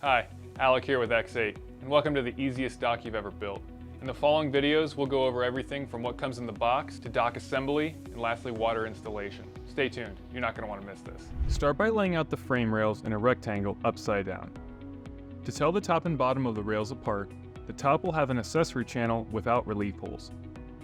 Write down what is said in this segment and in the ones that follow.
Hi, Alec here with X8, and welcome to the easiest dock you've ever built. In the following videos, we'll go over everything from what comes in the box to dock assembly, and lastly, water installation. Stay tuned, you're not going to want to miss this. Start by laying out the frame rails in a rectangle upside down. To tell the top and bottom of the rails apart, the top will have an accessory channel without relief holes.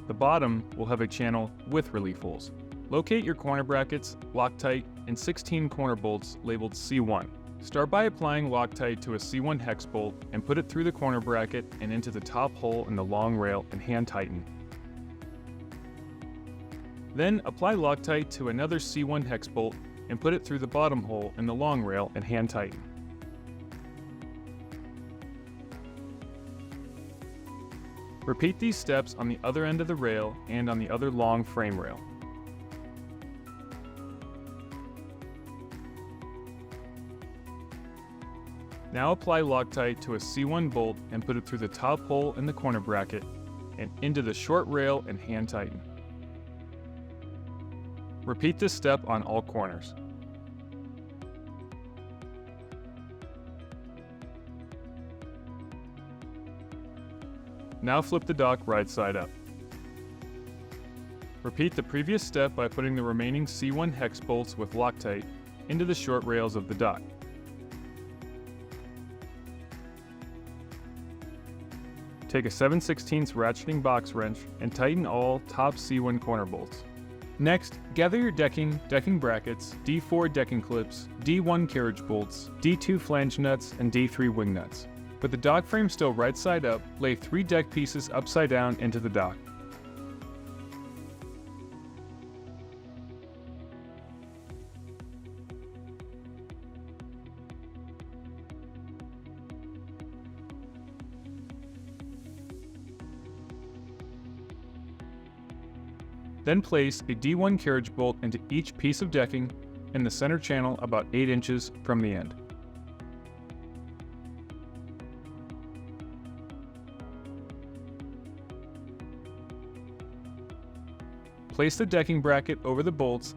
The bottom will have a channel with relief holes. Locate your corner brackets, Loctite, and 16 corner bolts labeled C1. Start by applying Loctite to a C1 hex bolt and put it through the corner bracket and into the top hole in the long rail and hand tighten. Then apply Loctite to another C1 hex bolt and put it through the bottom hole in the long rail and hand tighten. Repeat these steps on the other end of the rail and on the other long frame rail. Now apply Loctite to a C1 bolt and put it through the top hole in the corner bracket and into the short rail and hand tighten. Repeat this step on all corners. Now flip the dock right side up. Repeat the previous step by putting the remaining C1 hex bolts with Loctite into the short rails of the dock. Take a 7/16 ratcheting box wrench and tighten all top C1 corner bolts. Next, gather your decking brackets, D4 decking clips, D1 carriage bolts, D2 flange nuts, and D3 wing nuts. With the dock frame still right side up, lay 3 deck pieces upside down into the dock. Then place a D1 carriage bolt into each piece of decking in the center channel about 8 inches from the end. Place the decking bracket over the bolts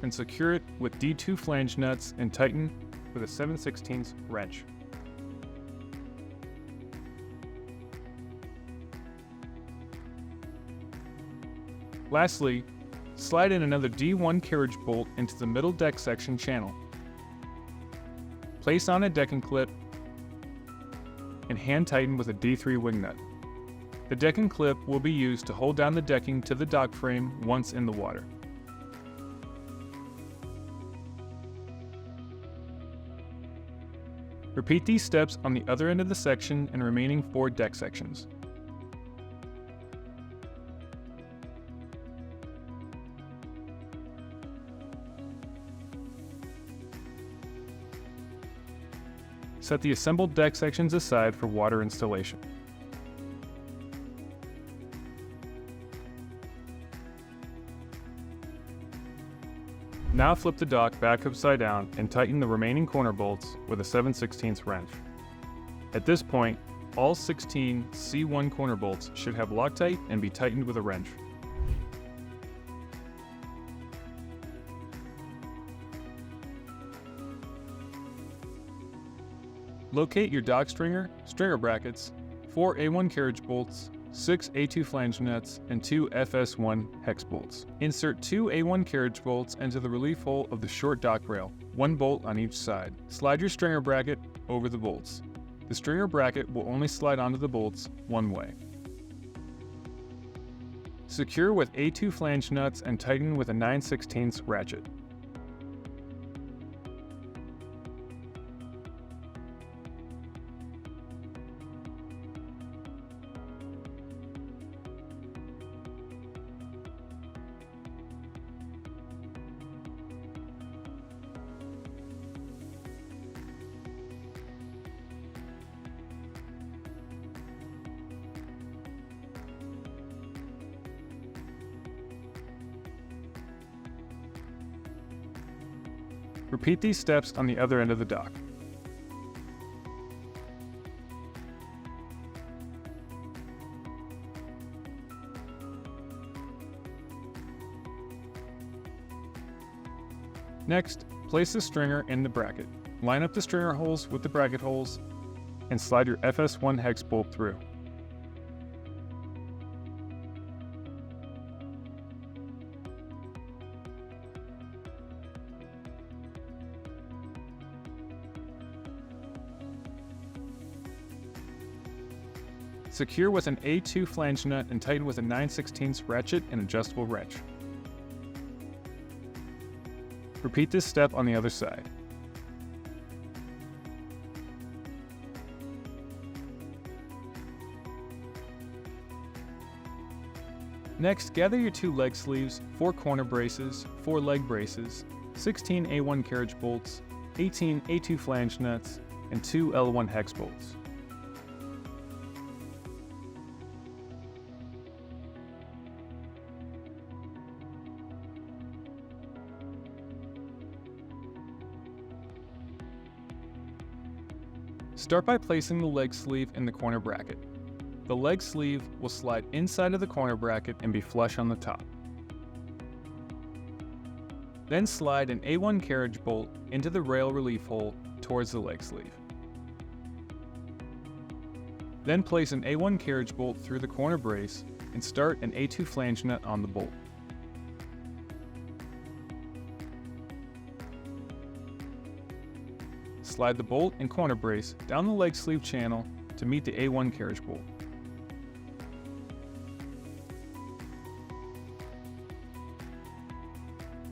and secure it with D2 flange nuts and tighten with a 7/16 wrench. Lastly, slide in another D1 carriage bolt into the middle deck section channel. Place on a decking clip and hand tighten with a D3 wing nut. The decking clip will be used to hold down the decking to the dock frame once in the water. Repeat these steps on the other end of the section and remaining 4 deck sections. Set the assembled deck sections aside for water installation. Now flip the dock back upside down and tighten the remaining corner bolts with a 7/16 wrench. At this point, all 16 C1 corner bolts should have Loctite and be tightened with a wrench. Locate your dock stringer brackets, 4 A1 carriage bolts, 6 A2 flange nuts, and 2 FS1 hex bolts. Insert 2 A1 carriage bolts into the relief hole of the short dock rail, 1 bolt on each side. Slide your stringer bracket over the bolts. The stringer bracket will only slide onto the bolts one way. Secure with A2 flange nuts and tighten with a 9/16 ratchet. Repeat these steps on the other end of the dock. Next, place the stringer in the bracket. Line up the stringer holes with the bracket holes and slide your FS1 hex bolt through. Secure with an A2 flange nut and tighten with a 9/16 ratchet and adjustable wrench. Repeat this step on the other side. Next, gather your 2 leg sleeves, 4 corner braces, 4 leg braces, 16 A1 carriage bolts, 18 A2 flange nuts, and 2 L1 hex bolts. Start by placing the leg sleeve in the corner bracket. The leg sleeve will slide inside of the corner bracket and be flush on the top. Then slide an A1 carriage bolt into the rail relief hole towards the leg sleeve. Then place an A1 carriage bolt through the corner brace and start an A2 flange nut on the bolt. Slide the bolt and corner brace down the leg sleeve channel to meet the A1 carriage bolt.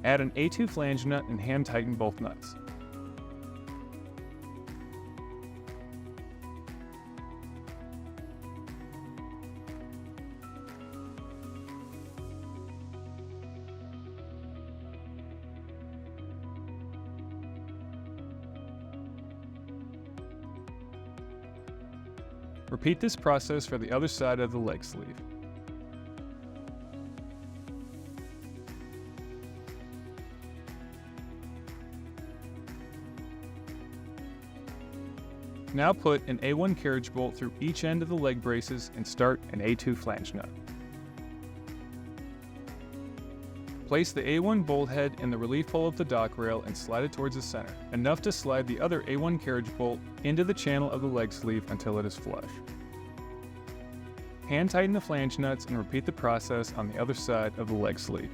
Add an A2 flange nut and hand tighten both nuts. Repeat this process for the other side of the leg sleeve. Now put an A1 carriage bolt through each end of the leg braces and start an A2 flange nut. Place the A1 bolt head in the relief hole of the dock rail and slide it towards the center, enough to slide the other A1 carriage bolt into the channel of the leg sleeve until it is flush. Hand tighten the flange nuts and repeat the process on the other side of the leg sleeve.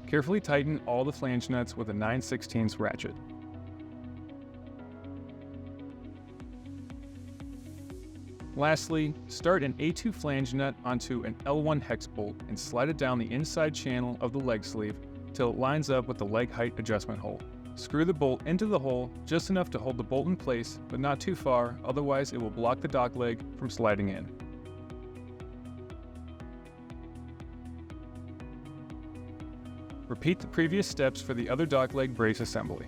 Carefully tighten all the flange nuts with a 9/16 ratchet. Lastly, start an A2 flange nut onto an L1 hex bolt and slide it down the inside channel of the leg sleeve till it lines up with the leg height adjustment hole. Screw the bolt into the hole just enough to hold the bolt in place, but not too far, otherwise it will block the dock leg from sliding in. Repeat the previous steps for the other dock leg brace assembly.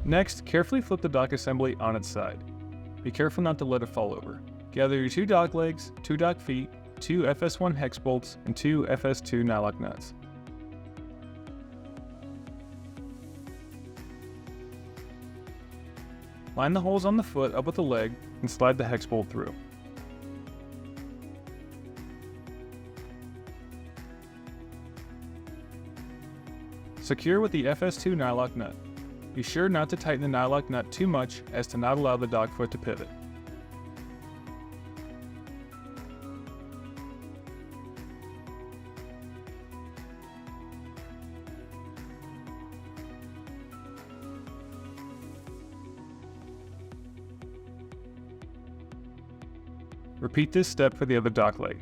Next, carefully flip the dock assembly on its side. Be careful not to let it fall over. Gather your 2 dock legs, 2 dock feet, 2 FS1 hex bolts, and 2 FS2 nylock nuts. Line the holes on the foot up with the leg and slide the hex bolt through. Secure with the FS2 nylock nut. Be sure not to tighten the nylock nut too much as to not allow the dock foot to pivot. Repeat this step for the other dock leg.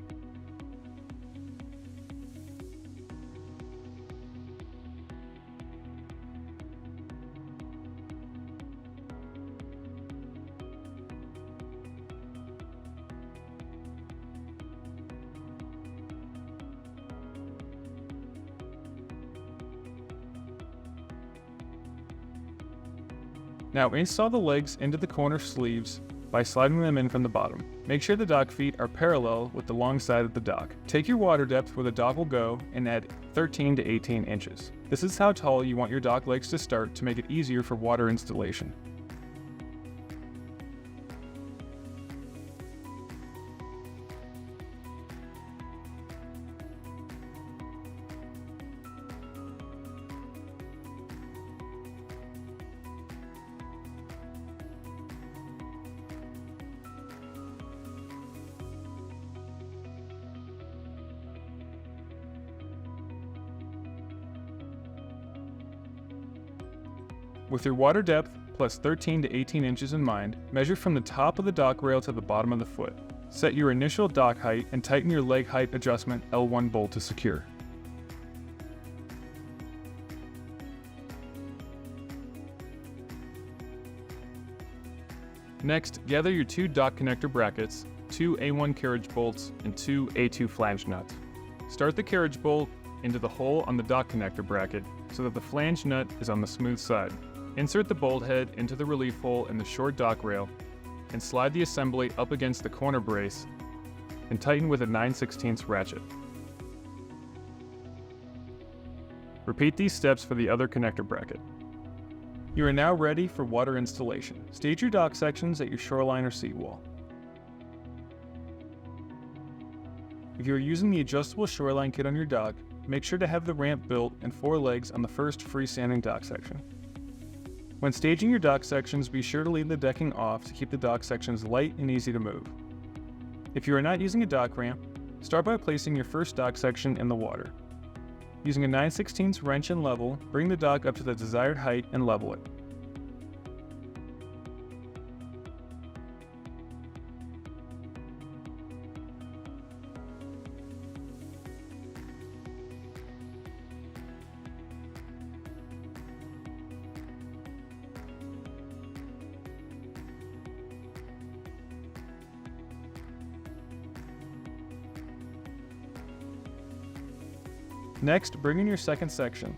Now install the legs into the corner sleeves by sliding them in from the bottom. Make sure the dock feet are parallel with the long side of the dock. Take your water depth where the dock will go and add 13 to 18 inches. This is how tall you want your dock legs to start to make it easier for water installation. With your water depth plus 13 to 18 inches in mind, measure from the top of the dock rail to the bottom of the foot. Set your initial dock height and tighten your leg height adjustment L1 bolt to secure. Next, gather your 2 dock connector brackets, 2 A1 carriage bolts, and 2 A2 flange nuts. Start the carriage bolt into the hole on the dock connector bracket so that the flange nut is on the smooth side. Insert the bolt head into the relief hole in the short dock rail and slide the assembly up against the corner brace and tighten with a 9/16 ratchet. Repeat these steps for the other connector bracket. You are now ready for water installation. Stage your dock sections at your shoreline or seawall. If you are using the adjustable shoreline kit on your dock, make sure to have the ramp built and 4 legs on the first freestanding dock section. When staging your dock sections, be sure to leave the decking off to keep the dock sections light and easy to move. If you are not using a dock ramp, start by placing your first dock section in the water. Using a 9/16 wrench and level, bring the dock up to the desired height and level it. Next, bring in your second section.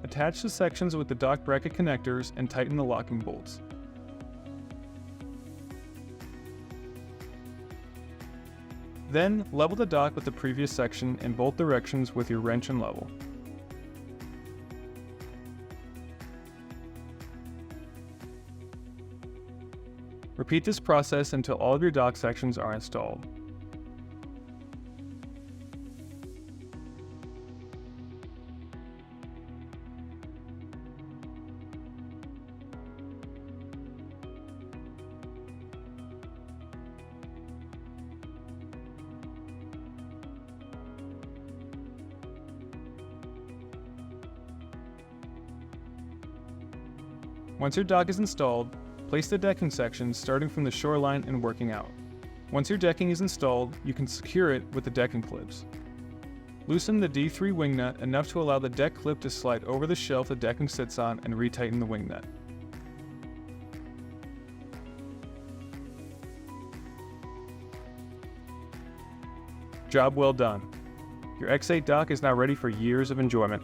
Attach the sections with the dock bracket connectors and tighten the locking bolts. Then, level the dock with the previous section in both directions with your wrench and level. Repeat this process until all of your dock sections are installed. Once your dock is installed, place the decking sections starting from the shoreline and working out. Once your decking is installed, you can secure it with the decking clips. Loosen the D3 wing nut enough to allow the deck clip to slide over the shelf the decking sits on and retighten the wing nut. Job well done. Your X8 dock is now ready for years of enjoyment.